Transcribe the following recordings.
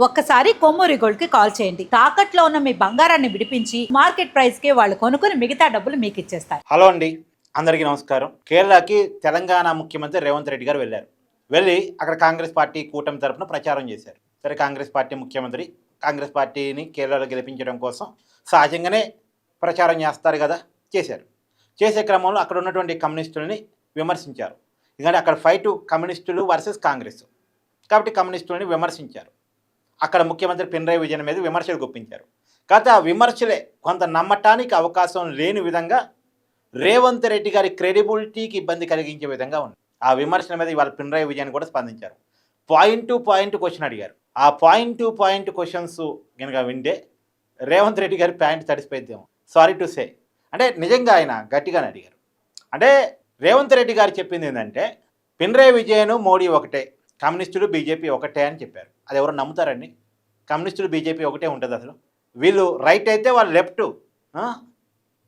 ఒక్కసారి కొమ్మూరి గోల్డ్ కి కాల్ చేయండి. తాకట్లో ఉన్న మీ బంగారాన్ని విడిపించి మార్కెట్ ప్రైస్ కి వాళ్ళు కొనుక్కుని మిగతా డబ్బులు మీకు ఇచ్చేస్తారు. హలో అండి, అందరికీ నమస్కారం. కేరళకి తెలంగాణ ముఖ్యమంత్రి రేవంత్ రెడ్డి గారు వెళ్ళి అక్కడ కాంగ్రెస్ పార్టీ కూటమి తరఫున ప్రచారం చేశారు. సరే, కాంగ్రెస్ పార్టీ ముఖ్యమంత్రి కాంగ్రెస్ పార్టీని కేరళలో గెలిపించడం కోసం సహజంగానే ప్రచారం చేస్తారు కదా, చేశారు. చేసే క్రమంలో అక్కడ ఉన్నటువంటి కమ్యూనిస్టులని విమర్శించారు. ఎందుకంటే అక్కడ ఫైట్ కమ్యూనిస్టులు వర్సెస్ కాంగ్రెస్ కాబట్టి కమ్యూనిస్టులని విమర్శించారు. అక్కడ ముఖ్యమంత్రి పినరయి విజయన్ మీద విమర్శలు గుప్పించారు. కాకపోతే ఆ విమర్శలే కొంత నమ్మటానికి అవకాశం లేని విధంగా రేవంత్ రెడ్డి గారి క్రెడిబిలిటీకి ఇబ్బంది కలిగించే విధంగా ఉంది. ఆ విమర్శల మీద ఇవాళ పినరయి విజయన్ కూడా స్పందించారు. పాయింట్ టు పాయింట్ క్వశ్చన్ అడిగారు. ఆ పాయింట్ టు పాయింట్ క్వశ్చన్స్ కనుక వింటే రేవంత్ రెడ్డి గారి ప్యాంట్ తడిసిపోయిద్దేమో, సారీ టు సే. అంటే నిజంగా ఆయన గట్టిగానే అడిగారు. అంటే రేవంత్ రెడ్డి గారు చెప్పింది ఏంటంటే పినరయి విజయన్ మోడీ ఒకటే, కమ్యూనిస్టులు బీజేపీ ఒకటే అని చెప్పారు. అది ఎవరు నమ్ముతారండి? కమ్యూనిస్టులు బీజేపీ ఒకటే ఉంటుంది అసలు. వీళ్ళు రైట్ అయితే వాళ్ళు లెఫ్ట్,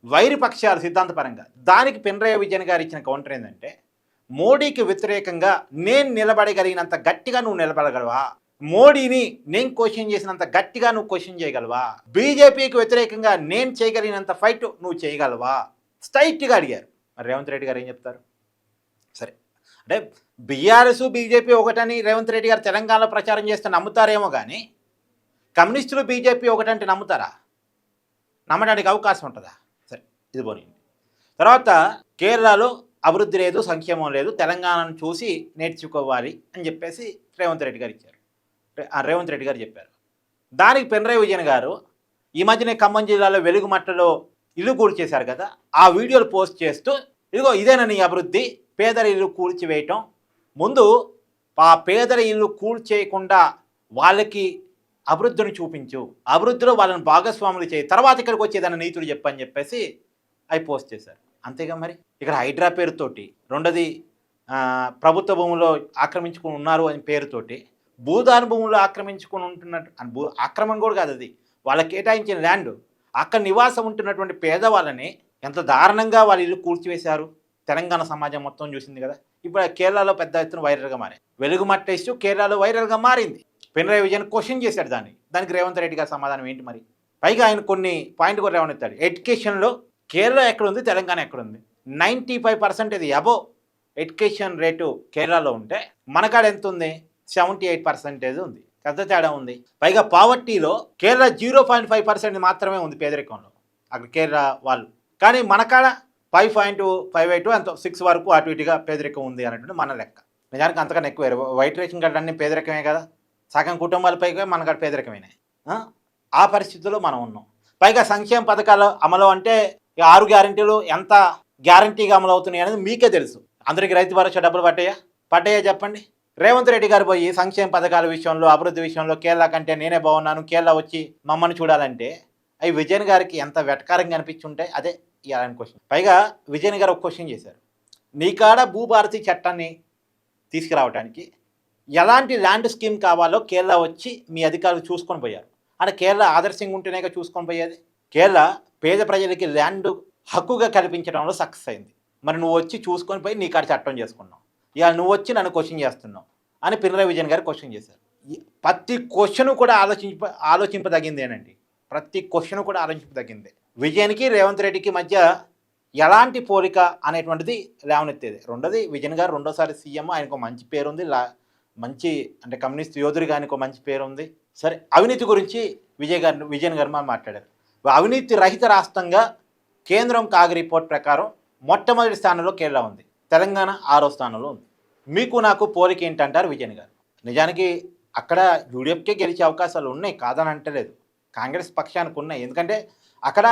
వైరి పక్షాలు సిద్ధాంతపరంగా. దానికి పినరయి విజయన్ గారు ఇచ్చిన కౌంటర్ ఏంటంటే మోడీకి వ్యతిరేకంగా నేను నిలబడగలిగినంత గట్టిగా నువ్వు నిలబడగలవా, మోడీని నేను క్వశ్చన్ చేసినంత గట్టిగా నువ్వు క్వశ్చన్ చేయగలవా, బీజేపీకి వ్యతిరేకంగా నేను చేయగలిగినంత ఫైట్ నువ్వు చేయగలవా, స్ట్రైట్గా అడిగారు. మరి రేవంత్ రెడ్డి గారు ఏం చెప్తారు? సరే, అంటే బీఆర్ఎస్ బీజేపీ ఒకటని రేవంత్ రెడ్డి గారు తెలంగాణలో ప్రచారం చేస్తే నమ్ముతారేమో కానీ కమ్యూనిస్టులు బీజేపీ ఒకటంటే నమ్ముతారా? నమ్మడానికి అవకాశం ఉంటుందా? సరే, ఇది పోనీ. తర్వాత కేరళలో అభివృద్ధి లేదు, సంక్షేమం లేదు, తెలంగాణను చూసి నేర్చుకోవాలి అని చెప్పేసి రేవంత్ రెడ్డి గారు చెప్పారు. దానికి పినరయి విజయన్ గారు ఈ మధ్యనే ఖమ్మం జిల్లాలో వెలుగుమట్టలో ఇల్లు కూల్చేశారు కదా, ఆ వీడియోలు పోస్ట్ చేస్తూ ఇదిగో ఇదేనా నీ అభివృద్ధి, పేదల ఇల్లు కూల్చివేయటం, ముందు ఆ పేదల ఇల్లు కూల్చేయకుండా వాళ్ళకి అభివృద్ధిని చూపించు, అభివృద్ధిలో వాళ్ళని భాగస్వాములు చేయి, తర్వాత ఇక్కడికి వచ్చేదన్న నీతులు చెప్పని చెప్పేసి అవి పోస్ట్ చేశారు. అంతేగా మరి ఇక్కడ హైడ్రా పేరుతోటి, రెండోది ప్రభుత్వ భూముల్లో ఆక్రమించుకుని ఉన్నారు అని పేరుతోటి భూదాన భూములు ఆక్రమించుకుని ఉంటున్నట్టు, ఆక్రమణ కూడా కాదు, అది వాళ్ళకి కేటాయించిన ల్యాండ్, అక్కడ నివాసం ఉంటున్నటువంటి పేదవాళ్ళని ఎంత దారుణంగా వాళ్ళ ఇల్లు కూల్చివేశారు. తెలంగాణ సమాజం మొత్తం చూసింది కదా. ఇప్పుడు కేరళలో పెద్ద ఎత్తున వైరల్గా మారింది. వెలుగుమట్ట ఇష్యూ కేరళలో వైరల్గా మారింది. పినరయి విజయన్ క్వశ్చన్ చేశాడు దానికి రేవంత్ రెడ్డి గారి సమాధానం ఏంటి మరి? పైగా ఆయన కొన్ని పాయింట్ కూడా రేవనెత్తాడు. ఎడ్యుకేషన్లో కేరళ ఎక్కడుంది, తెలంగాణ ఎక్కడుంది? 95% ఇది అబోవ్ ఎడ్యుకేషన్ రేటు కేరళలో ఉంటే మనకాడ ఎంత ఉంది? 78% ఉంది. పెద్ద తేడా ఉంది. పైగా పావర్టీలో కేరళ 0.5% మాత్రమే ఉంది పేదరికంలో అక్కడ కేరళ వాళ్ళు, కానీ మనకాడ 5.58 ఎంతో 6 వరకు అటు ఇటుగా పేదరికం ఉంది అన్నట్టు మన లెక్క. నిజానికి అంతకన్నా ఎక్కువ. వైట్ రేషన్ కార్డు అన్నీ పేదరికమే కదా, సగం కుటుంబాలపైగా మనకాడ పేదరికమైనాయి. ఆ పరిస్థితుల్లో మనం ఉన్నాం. పైగా సంక్షేమ పథకాలు అమలు అంటే 6 గ్యారంటీలు ఎంత గ్యారంటీగా అమలు అవుతున్నాయి అనేది మీకే తెలుసు. అందరికీ రైతు భరోసా డబ్బులు పడ్డాయా చెప్పండి? రేవంత్ రెడ్డి గారు పోయి సంక్షేమ పథకాల విషయంలో, అభివృద్ధి విషయంలో కేరళ కంటే నేనే బాగున్నాను, కేరళ వచ్చి మమ్మల్ని చూడాలంటే అవి విజయన్ గారికి ఎంత వెటకారంగా అనిపించుంటాయి. అదే ఇలాంటి క్వశ్చన్. పైగా విజయన్ గారు ఒక క్వశ్చన్ చేశారు. నీ కాడ భూభారతి చట్టాన్ని తీసుకురావడానికి ఎలాంటి ల్యాండ్ స్కీమ్ కావాలో కేరళ వచ్చి మీ అధికారులు చూసుకొని పోయారు. అంటే కేరళ ఆదర్శంగా ఉంటేనేగా చూసుకొని పోయేది. కేరళ పేద ప్రజలకి ల్యాండ్ హక్కుగా కల్పించడంలో సక్సెస్ అయింది. మరి నువ్వు వచ్చి చూసుకొని పోయి నీ కాడ చట్టం చేసుకున్నావు, ఇవాళ నువ్వు వచ్చి నన్ను క్వశ్చన్ చేస్తున్నావు అని పినరయి విజయన్ గారు క్వశ్చన్ చేశారు. ప్రతి క్వశ్చన్ కూడా ఆలోచింపదగిందేనండి. ప్రతి క్వశ్చన్ కూడా ఆలోచింపదగిందే. విజయన్కి రేవంత్ రెడ్డికి మధ్య ఎలాంటి పోలిక అనేటువంటిది లేవనెత్తేది. రెండోది విజయన్ గారు రెండోసారి సీఎం, ఆయనకు మంచి పేరుంది, మంచి అంటే కమ్యూనిస్ట్ యోధుడిగా ఆయనకు మంచి పేరు ఉంది. సరే, అవినీతి గురించి విజయన్ గారు మాట్లాడారు. అవినీతి రహిత రాష్ట్రంగా కేంద్రం కాగ్ రిపోర్ట్ ప్రకారం మొట్టమొదటి స్థానంలో కేరళ ఉంది, తెలంగాణ 6వ స్థానంలో ఉంది. మీకు నాకు పోలిక ఏంటంటారు విజయన్ గారు? నిజానికి అక్కడ యూడీఎఫ్కే గెలిచే అవకాశాలు ఉన్నాయి, కాదని అంటలేదు, కాంగ్రెస్ పక్షానికి ఉన్నాయి. ఎందుకంటే అక్కడ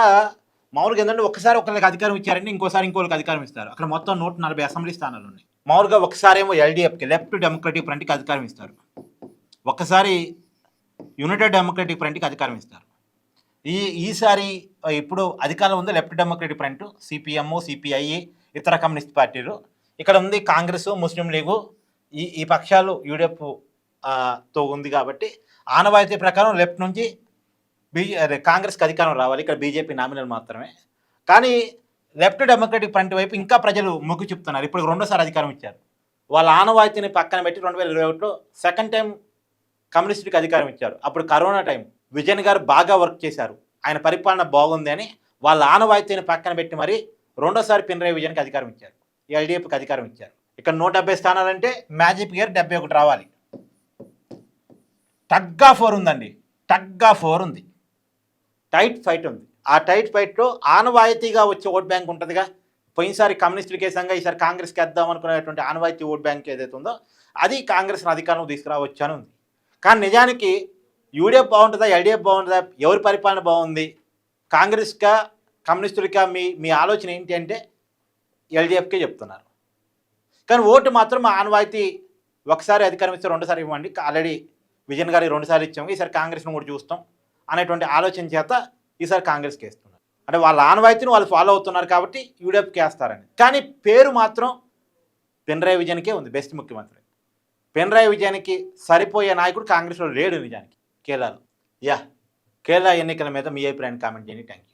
మామూలుగా ఏంటంటే ఒకసారి ఒకరికి అధికారం ఇచ్చారండి, ఇంకోసారి ఇంకోరికి అధికారం ఇస్తారు. అక్కడ మొత్తం 140 అసెంబ్లీ స్థానాలు ఉన్నాయి. మామూలుగా ఒకసారి ఏమో ఎల్డీఎఫ్కి, లెఫ్ట్ డెమోక్రటిక్ ఫ్రంట్కి అధికారం ఇస్తారు, ఒకసారి యునైటెడ్ డెమోక్రటిక్ ఫ్రంట్కి అధికారం ఇస్తారు. ఈసారి ఇప్పుడు అధికారం ఉంది left democratic front, CPM, CPI, ఇతర కమ్యూనిస్ట్ పార్టీలు. ఇక్కడ ఉంది కాంగ్రెస్, ముస్లిం లీగు, ఈ పక్షాలు యూడీఎఫ్ తో ఉంది. కాబట్టి ఆనవాయితీ ప్రకారం లెఫ్ట్ నుంచి కాంగ్రెస్కి అధికారం రావాలి. ఇక్కడ బీజేపీ నామినల్ మాత్రమే. కానీ లెఫ్ట్ డెమోక్రటిక్ ఫ్రంట్ వైపు ఇంకా ప్రజలు మొగ్గు చూపుతున్నారు. ఇప్పుడు రెండోసారి అధికారం ఇచ్చారు. వాళ్ళ ఆనవాయితీని పక్కన పెట్టి 2021లో సెకండ్ టైం కమ్యూనిస్టుకి అధికారం ఇచ్చారు. అప్పుడు కరోనా టైం విజయన్ గారు బాగా వర్క్ చేశారు, ఆయన పరిపాలన బాగుంది అని వాళ్ళ ఆనవాయితీని పక్కన పెట్టి మరి రెండోసారి పినరయి విజయన్కి అధికారం ఇచ్చారు, ఎల్డీఎఫ్కి అధికారం ఇచ్చారు. ఇక్కడ 170 స్థానాలంటే మ్యాజిక్ ఇయర్ 71 రావాలి. టగ్ ఆఫ్ వార్ ఉందండి, టగ్ ఆఫ్ వార్ ఉంది, టైట్ ఫైట్ ఉంది. ఆ టైట్ ఫైట్లో ఆనవాయితీగా వచ్చే ఓట్ బ్యాంక్ ఉంటుందిగా, పోయినసారి కమ్యూనిస్టులకి వేసాంగా ఈసారి కాంగ్రెస్కి వేద్దాం అనుకునేటువంటి ఆనవాయితీ ఓట్ బ్యాంక్ ఏదైతే ఉందో అది కాంగ్రెస్ని అధికారంలో తీసుకురావచ్చు అని ఉంది. కానీ నిజానికి యూడీఎఫ్ బాగుంటుందా, ఎల్డీఎఫ్ బాగుంటుందా, ఎవరి పరిపాలన బాగుంది, కాంగ్రెస్కా కమ్యూనిస్టులకా మీ ఆలోచన ఏంటి అంటే ఎల్డీఎఫ్కే చెప్తున్నారు. కానీ ఓటు మాత్రం ఆనవాయితీ ఒకసారి అధికారం ఇస్తే రెండోసారి ఇవ్వండి, ఆల్రెడీ విజయన్ గారికి 2 సార్లు ఇచ్చాము, ఈసారి కాంగ్రెస్ను కూడా చూస్తాం అనేటువంటి ఆలోచన చేత ఈసారి కాంగ్రెస్కి వేస్తున్నారు. అంటే వాళ్ళ ఆనవాయితీని వాళ్ళు ఫాలో అవుతున్నారు కాబట్టి యూడీఎఫ్కి వేస్తారని. కానీ పేరు మాత్రం పినరయి విజయన్కే ఉంది బెస్ట్ ముఖ్యమంత్రి. పినరయి విజయన్కి సరిపోయే నాయకుడు కాంగ్రెస్లో లేడు నిజానికి కేరళలో. కేరళ ఎన్నికల మీద మీ అభిప్రాయాన్ని కామెంట్ చేయండి. Thank you.